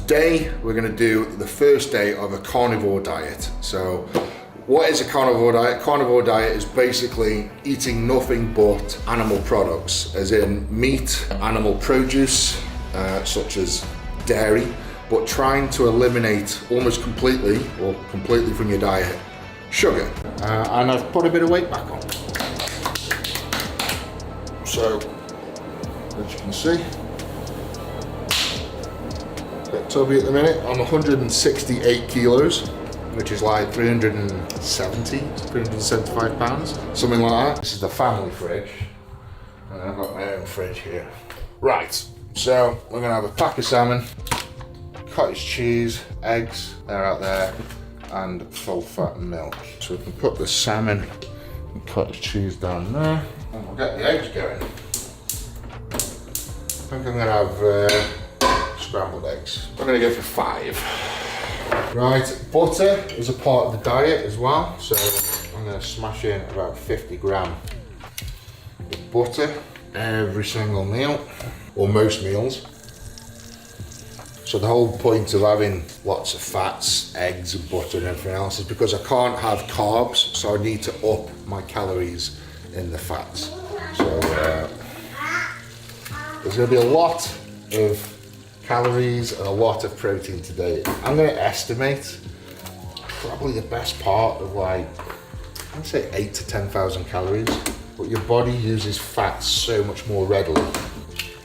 today we're going to do the first day of a carnivore diet. So what is a carnivore diet? Carnivore diet is basically eating nothing but animal products, as in meat, animal produce, such as dairy, but trying to eliminate almost completely, or completely from your diet, sugar. And I've put a bit of weight back on. So, as you can see, a bit tubby at the minute. I'm 168 kilos, which is like 375 pounds, something like that. This is the family fridge, and I've got my own fridge here. Right, so we're gonna have a pack of salmon, cottage cheese, eggs, they're out there, and full fat milk. So we can put the salmon and cottage cheese down there, and we'll get the eggs going. I think I'm gonna have scrambled eggs. I'm gonna go for 5. Right, butter is a part of the diet as well, so I'm going to smash in about 50 gram of butter every single meal, or most meals. So the whole point of having lots of fats, eggs and butter and everything else is because I can't have carbs, so I need to up my calories in the fats. So there's going to be a lot of calories and a lot of protein today. I'm going to estimate probably the best part of like, I'd say 8,000 to 10,000 calories, but your body uses fats so much more readily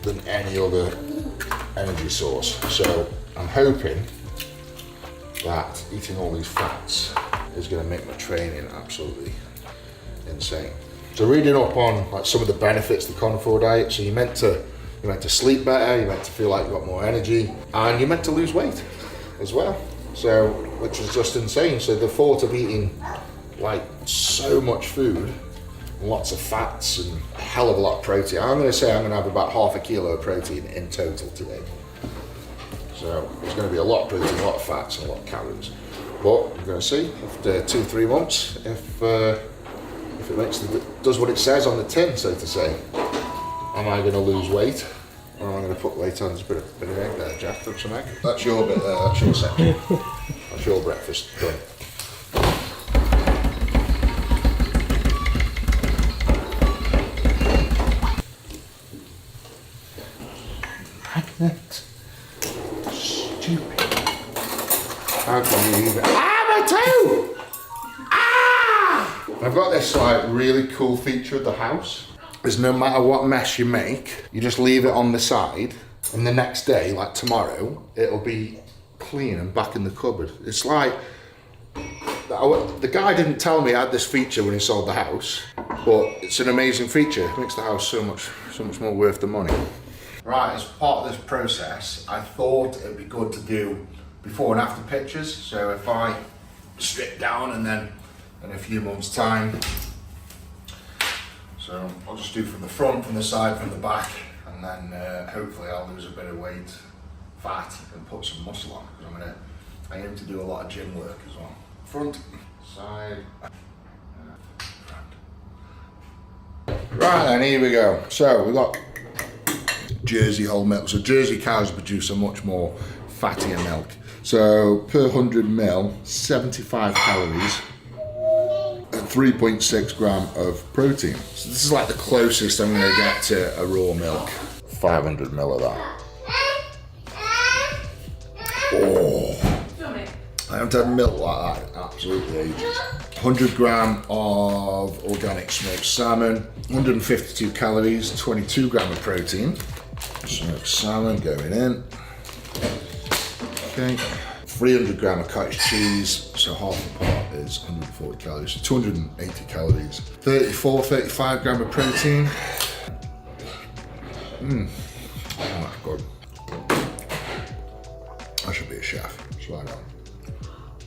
than any other energy source. So I'm hoping that eating all these fats is going to make my training absolutely insane. So reading up on like some of the benefits of the carnivore diet, so you're meant to sleep better, you're meant to feel like you've got more energy, and you're meant to lose weight as well. So, which is just insane. So the thought of eating like so much food, lots of fats and a hell of a lot of protein. I'm going to say I'm going to have about half a kilo of protein in total today. So there's going to be a lot of protein, a lot of fats and a lot of calories. But we're going to see after 2-3 months if it does what it says on the tin, so to say. Am I going to lose weight, or am I going to put weight on? There's a bit of egg there, Jeff. Put some egg. That's your bit there. That's your section. That's your breakfast done. Magnet. Stupid. How can you even? Ah, my toe! Ah! I've got this like really cool feature of the house. Is no matter what mess you make, you just leave it on the side, and the next day, like tomorrow, it'll be clean and back in the cupboard. It's like, the guy didn't tell me I had this feature when he sold the house, but it's an amazing feature. It makes the house so much more worth the money. Right, as part of this process, I thought it'd be good to do before and after pictures. So if I strip down and then in a few months' time, so I'll just do from the front, from the side, from the back, and then hopefully I'll lose a bit of weight, fat, and put some muscle on, because I aim to do a lot of gym work as well. Front, side, front. Right then, here we go. So we've got Jersey whole milk. So Jersey cows produce a much more fattier milk. So per 100 ml, 75 calories. 3.6 gram of protein. So this is like the closest I'm going to get to a raw milk. 500 ml of that. Oh, I haven't had milk like that in absolutely ages. 100 gram of organic smoked salmon, 152 calories, 22 gram of protein. Smoked salmon going in. Okay. 300 gram of cottage cheese, so half a part is 140 calories, so 280 calories. 35 gram of protein. Oh my God. I should be a chef, so I know.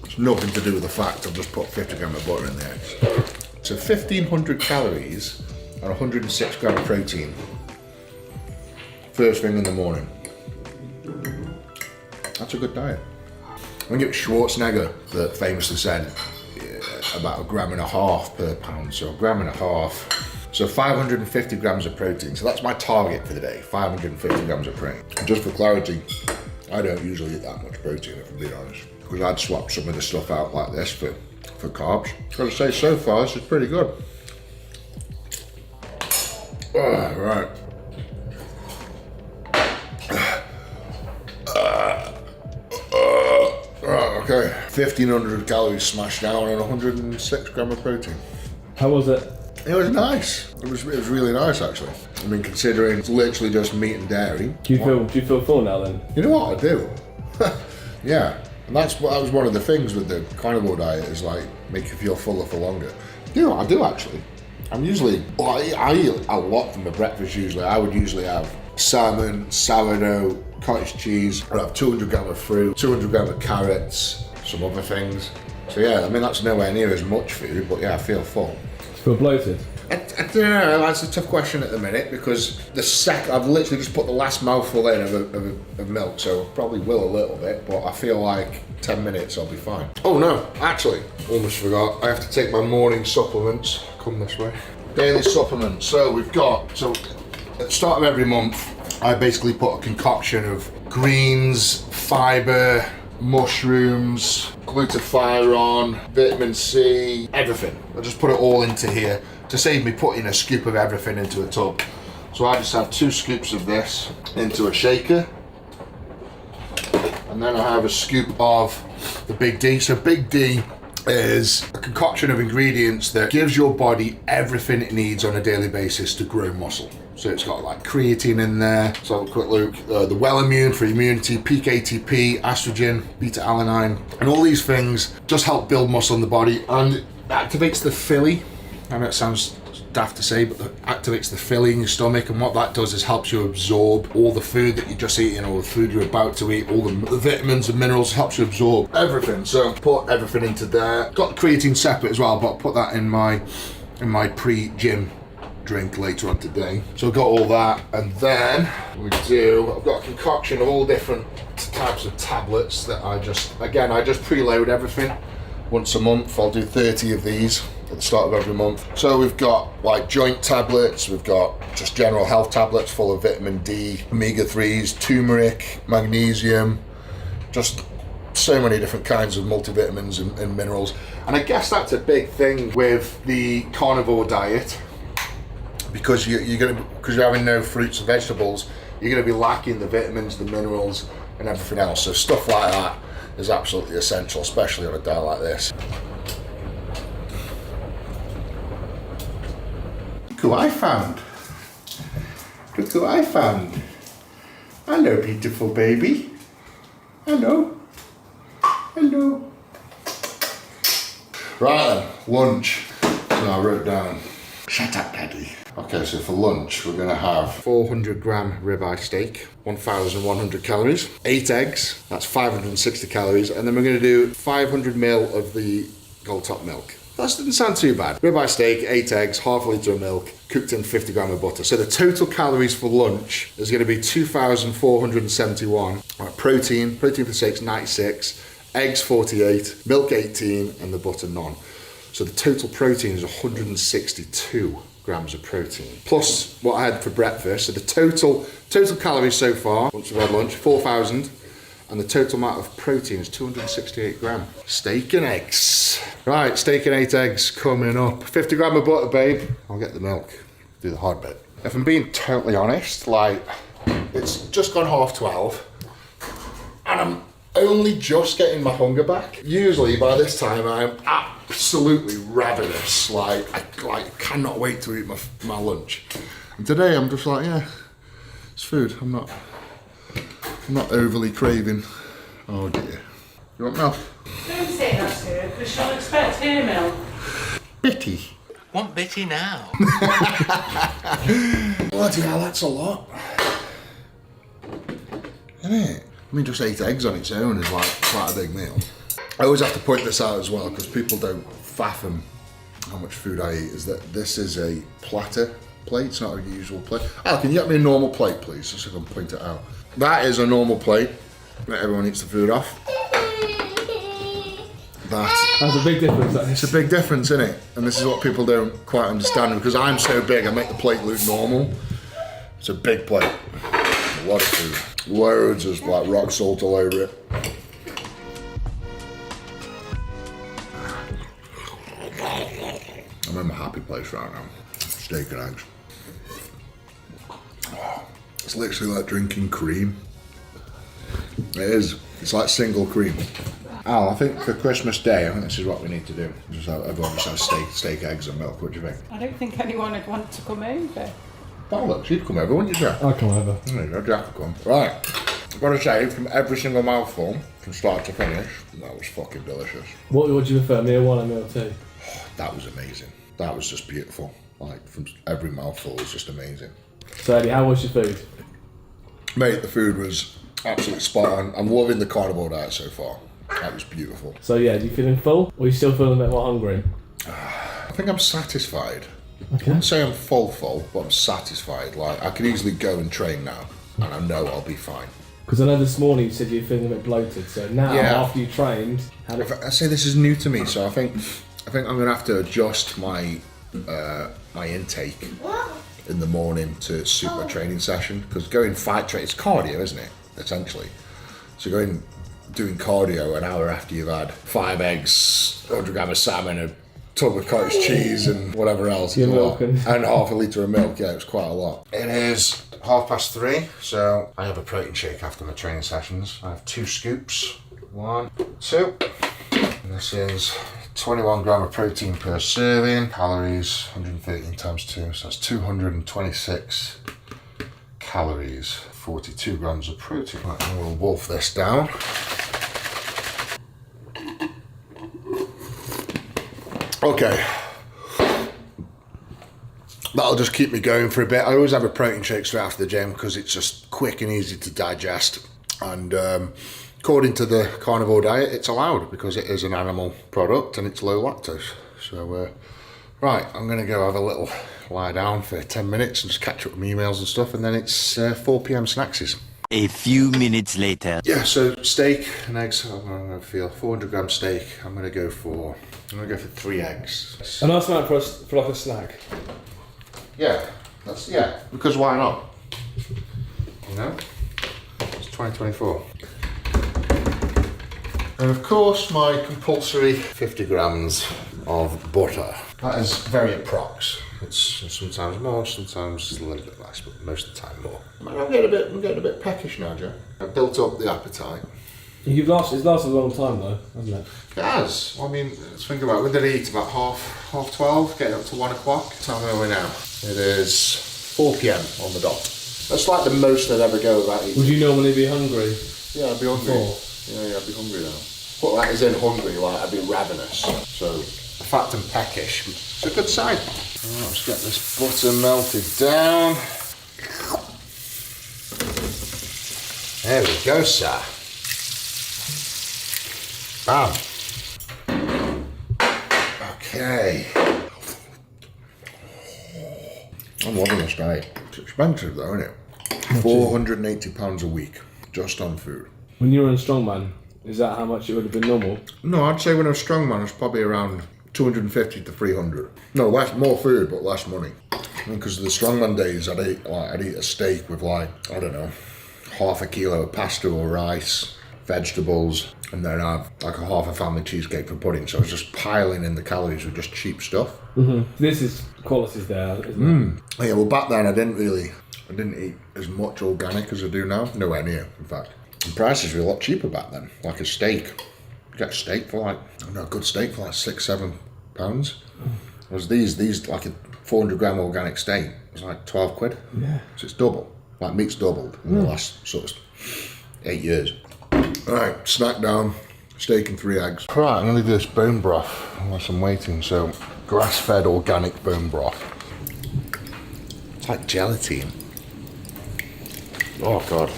It's nothing to do with the fact I've just put 50 gram of butter in the eggs. So 1,500 calories and 106 gram of protein. First thing in the morning. That's a good diet. I think it was Schwarzenegger that famously said about 1.5 grams per pound, so 1.5 grams. So 550 grams of protein. So that's my target for the day, 550 grams of protein. Just for clarity, I don't usually eat that much protein, if I'm being honest, because I'd swap some of the stuff out like this for carbs. Gotta say, so far this is pretty good. Right. Okay, 1,500 calories smashed down and 106 grams of protein. How was it? It was nice. It was really nice, actually. I mean, considering it's literally just meat and dairy. Do you feel full now then? You know what I do? Yeah, and that was one of the things with the carnivore diet, is like make you feel fuller for longer. You know, I do actually. I'm usually, I eat a lot for my breakfast usually. I would usually have salmon, sourdough, cottage cheese. I'd have 200 grams of fruit, 200 grams of carrots, some other things. So yeah, I mean, that's nowhere near as much food, but yeah, I feel full. Feel bloated? I don't know, that's a tough question at the minute, because I've literally just put the last mouthful in of milk, so probably will a little bit, but I feel like 10 minutes I'll be fine. Oh no, actually, almost forgot, I have to take my morning supplements. Come this way. Daily supplements. So we've got, at the start of every month, I basically put a concoction of greens, fibre, mushrooms, glutathione, vitamin C, everything. I just put it all into here to save me putting a scoop of everything into a tub. So I just have 2 scoops of this into a shaker. And then I have a scoop of the Big D. So Big D is a concoction of ingredients that gives your body everything it needs on a daily basis to grow muscle. So it's got like creatine in there. So have a quick look. The Well Immune for immunity, peak ATP, estrogen, beta-alanine, and all these things just help build muscle in the body, and it activates the villi. I know it sounds daft to say, but it activates the villi in your stomach, and what that does is helps you absorb all the food that you're just eating, or the food you're about to eat, all the vitamins and minerals, helps you absorb everything. So put everything into there. Got the creatine separate as well, but I'll put that in my pre-gym drink later on today. So I've got all that, and then I've got a concoction of all different types of tablets that I just preload everything. Once a month, I'll do 30 of these at the start of every month. So we've got like joint tablets, we've got just general health tablets full of vitamin D, omega-3s, turmeric, magnesium, just so many different kinds of multivitamins and minerals. And I guess that's a big thing with the carnivore diet, because you're having no fruits and vegetables, you're going to be lacking the vitamins, the minerals, and everything else. So stuff like that is absolutely essential, especially on a diet like this. Look who I found. Look who I found. Hello, beautiful baby. Hello. Hello. Right then, lunch. So I wrote down, shut up, Daddy. Okay, so for lunch, we're gonna have 400 gram ribeye steak, 1,100 calories, 8 eggs, that's 560 calories, and then we're gonna do 500 ml of the Gold Top milk. That doesn't sound too bad. Ribeye steak, 8 eggs, half a litre of milk, cooked in 50 gram of butter. So the total calories for lunch is gonna be 2,471. Right, protein for steak's 96, eggs 48, milk 18, and the butter none. So the total protein is 162 grams of protein, plus what I had for breakfast. So the total calories so far, once we've had lunch, 4,000, and the total amount of protein is 268 grams. Steak and eggs. Right, steak and 8 eggs coming up. 50 gram of butter, babe. I'll get the milk, do the hard bit. If I'm being totally honest, like, it's just gone 12:30, and I'm only just getting my hunger back. Usually by this time I'm absolutely ravenous, like I cannot wait to eat my lunch. And today I'm just like, yeah, it's food. I'm not overly craving. Oh dear. You want milk? Don't say that to her, because she'll expect her milk. Bitty. Want Bitty now? Bloody hell, that's a lot. Isn't it? I mean, just 8 eggs on its own is like quite a big meal. I always have to point this out as well, because people don't fathom how much food I eat, is that this is a platter plate, it's not a usual plate. Al, can you get me a normal plate, please, just so I can point it out. That is a normal plate that everyone eats the food off. That's a big difference. It's a big difference, isn't it? And this is what people don't quite understand, because I'm so big, I make the plate look normal. It's a big plate, a lot of food. Loads of like rock salt all over it. I'm in my happy place right now. Steak and eggs. Oh, it's literally like drinking cream. It is. It's like single cream. Al, I think for Christmas Day, I think this is what we need to do. Just have, everyone just have steak, eggs and milk. What do you think? I don't think anyone would want to come over. Oh look, she'd come over, wouldn't you, Jack? I'll come over. There you go, Jack will come. Right. I've got to say, from every single mouthful, from start to finish, that was fucking delicious. What would you prefer, meal 1 or meal 2? That was amazing. That was just beautiful. Like, from every mouthful was just amazing. So Eddie, how was your food? Mate, the food was absolutely spot on. I'm loving the carnivore diet so far. That was beautiful. So yeah, do you feeling full? Or are you still feeling a bit more hungry? I think I'm satisfied. I Okay. wouldn't say I'm full, but I'm satisfied. Like, I could easily go and train now, and I know I'll be fine. Because I know this morning you said you were feeling a bit bloated, so now Yeah. after you trained, how did... I say this is new to me, so I think I'm going to have to adjust my my intake in the morning to suit my training session. Because going fight train, it's cardio, isn't it? Essentially. So doing cardio an hour after you've had 5 eggs, 100 grams of salmon, a tub of cottage cheese, and whatever else. Your is a milk lot. and- And half a litre of milk. Yeah, it's quite a lot. It is 3:30, so I have a protein shake after my training sessions. I have 2 scoops. 1, 2. And this is 21 gram of protein per serving. Calories 113 times 2, so that's 226 calories. 42 grams of protein. Right, and we'll wolf this down. Okay. That'll just keep me going for a bit. I always have a protein shake straight after the gym because it's just quick and easy to digest. And according to the carnivore diet, it's allowed because it is an animal product and it's low lactose. So, right, I'm going to go have a little lie down for 10 minutes and just catch up with my emails and stuff. And then it's 4 p.m. snackses. A few minutes later. Yeah, so steak and eggs. I'm going to feel 400 gram steak. I'm going to go for 3 eggs. A nice amount for like a snack. Yeah, because why not? You know, it's 2024. And of course, my compulsory 50 grams of butter. That is very approx. It's sometimes more, sometimes a little bit less, but most of the time more. I'm getting a bit peckish now, Joe. I've built up the appetite. It's lasted a long time though, hasn't it? It has. I mean, let's think about it. When did I eat? About half 12, getting up to 1 o'clock. Time where are we now? It is 4 p.m. on the dot. That's like the most I'd ever go without eating. Would you normally be hungry? Yeah, I'd be hungry. Yeah, I'd be hungry now. But that is in hungry, like I'd be ravenous. So, fat and peckish. It's a good sign. Right, let's get this butter melted down. There we go, sir. Bam. Okay. I'm loving this diet. It's expensive though, isn't it? £480 a week, just on food. When you were in strongman, is that how much it would have been normal? No, I'd say when I was strongman, it's probably around 250 to 300. No, more food, but less money. Because the strongman days, I'd eat a steak with I don't know, half a kilo of pasta or rice, vegetables, and then I'd have like a half a family cheesecake for pudding. So I was just piling in the calories with just cheap stuff. Mm-hmm. This is qualities there, isn't it? Yeah, well back then I didn't eat as much organic as I do now. Nowhere near, in fact. And prices were a lot cheaper back then. Like a steak. You get a steak for a good steak for like £6-7. Whereas these like a 400 gram organic steak was like 12 quid. Yeah. So it's double. Like meat's doubled in the last sort of 8 years. Alright, snack down, steak and 3 eggs. Right, I'm going to do this bone broth whilst I'm waiting. So, grass-fed organic bone broth. It's like gelatine. Oh God.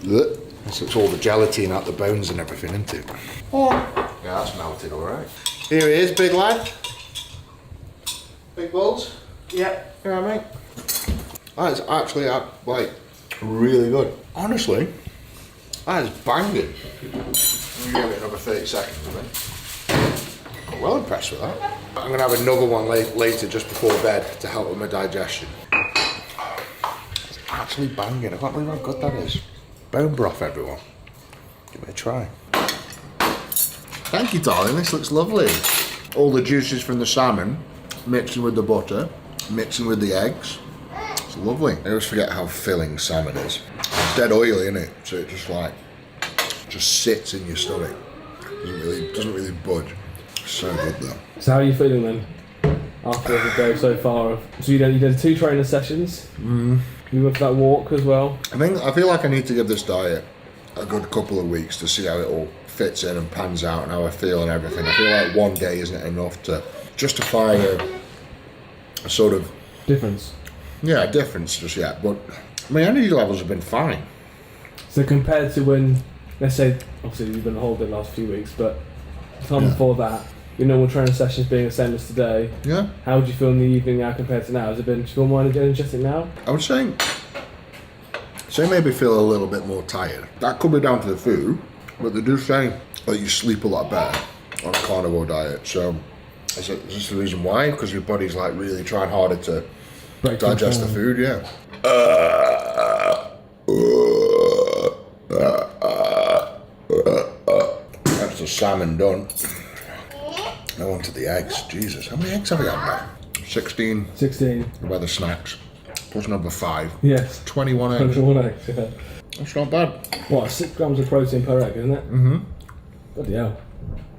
Ugh. It's all the gelatine out the bones and everything, isn't it? Oh. Yeah, that's melted all right. Here he is, big lad. Big balls. Yep. Yeah, mate. That's actually like really good. Honestly, that is banging. You give it another 30 seconds, I think. I'm well impressed with that. I'm gonna have another one later just before bed to help with my digestion. Absolutely banging. I can't believe how good that is. Bone broth, everyone. Give it a try. Thank you, darling. This looks lovely. All the juices from the salmon mixing with the butter, mixing with the eggs. It's lovely. I always forget how filling salmon is. It's dead oily, isn't it? So it just sits in your stomach. Doesn't really budge. So good though. So how are you feeling then? After the day so far? So you did 2 training sessions. You went for that walk as well. I feel like I need to give this diet a good couple of weeks to see how it all fits in and pans out and how I feel and everything. I feel like one day isn't enough to justify a sort of difference. Yeah, a difference just yet. But my energy levels have been fine. So compared to when, let's say, obviously you've been on holiday the last few weeks, but the time before that, your normal training sessions being the same as today. Yeah. How would you feel in the evening now compared to now? Has it been, do you feel more energetic now? I would say maybe feel a little bit more tired. That could be down to the food, but they do say that you sleep a lot better on a carnivore diet. So is this the reason why? Because your body's like really trying harder to digest the food, yeah. That's the salmon done. Now on to the eggs. Jesus, how many eggs have I had now? 16. 16. By the snacks. Plus number 5. Yes. 21 eggs. 21 eggs, yeah. That's not bad. What, 6 grams of protein per egg, isn't it? Mm-hmm. Bloody hell.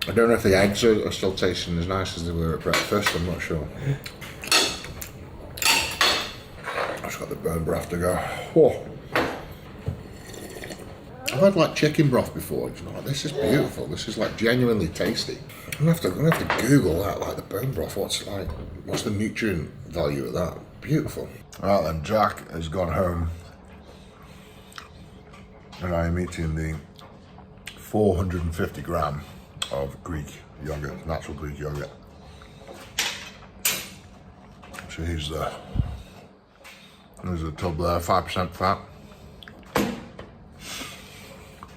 I don't know if the eggs are still tasting as nice as they were at breakfast, I'm not sure. I've just got the bone broth to go. Oh. I've had like chicken broth before, you know, this is beautiful. This is like genuinely tasty. I'm gonna have to Google that, like the bone broth, what's the nutrient value of that? Beautiful. Alright then, Jack has gone home and I am eating the 450 gram of Greek yogurt, natural Greek yogurt. So there's a tub there, 5% fat.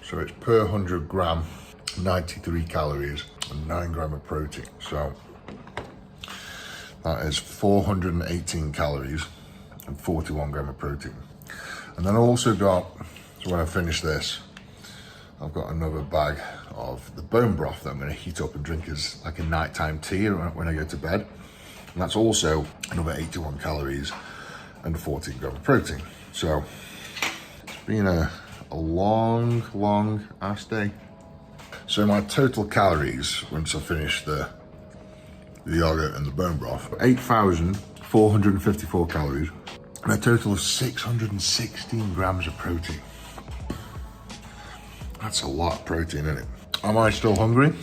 So it's per 100 gram, 93 calories and 9 gram of protein. So that is 418 calories and 41 gram of protein. And then I also got, so when I finish this, I've got another bag of the bone broth that I'm going to heat up and drink as like a nighttime tea when I go to bed. And that's also another 81 calories and 14 gram of protein. So it's been a long ass day. So my total calories once I finish the yogurt and the bone broth, 8,454 calories and a total of 616 grams of protein. That's a lot of protein, isn't it? Am I still hungry?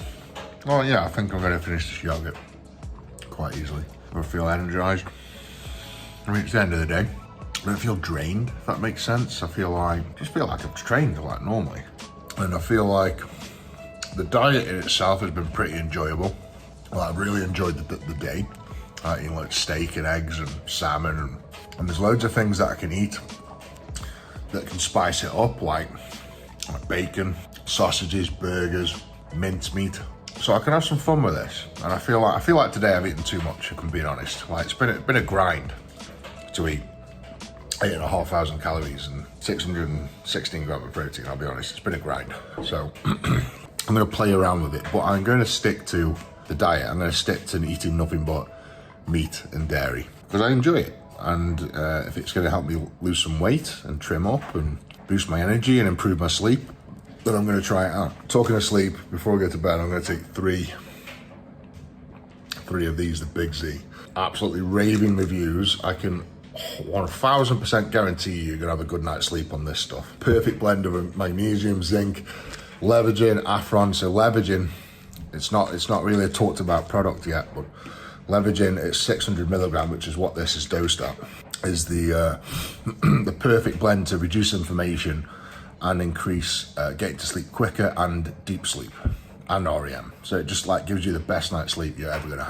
Oh yeah, I think I'm going to finish this yogurt quite easily. I feel energized. I mean, it's the end of the day. I don't feel drained, if that makes sense. I just feel like I've trained like normally. And I feel like the diet in itself has been pretty enjoyable. Well, I've really enjoyed the day. Eating like steak and eggs and salmon and there's loads of things that I can eat that can spice it up, like bacon, sausages, burgers, mincemeat. So I can have some fun with this. And I feel like today I've eaten too much, if I'm being honest. Like it's been a grind to eat 8,500 calories and 616 grams of protein, I'll be honest. It's been a grind. So I'm gonna play around with it, but I'm gonna stick to the diet. I'm gonna stick to eating nothing but meat and dairy because I enjoy it. And if it's gonna help me lose some weight and trim up and boost my energy and improve my sleep, then I'm gonna try it out. Talking of sleep, before I go to bed, I'm gonna take three of these, the Big Z. Absolutely raving reviews. I can 1000% guarantee you're gonna have a good night's sleep on this stuff. Perfect blend of magnesium, zinc, leveragin, afron. So leveragin, it's not really a talked about product yet, but leveragin, it's 600 milligram, which is what this is dosed at, is the the perfect blend to reduce inflammation and increase getting to sleep quicker and deep sleep and REM. So it just like gives you the best night's sleep you're ever gonna have.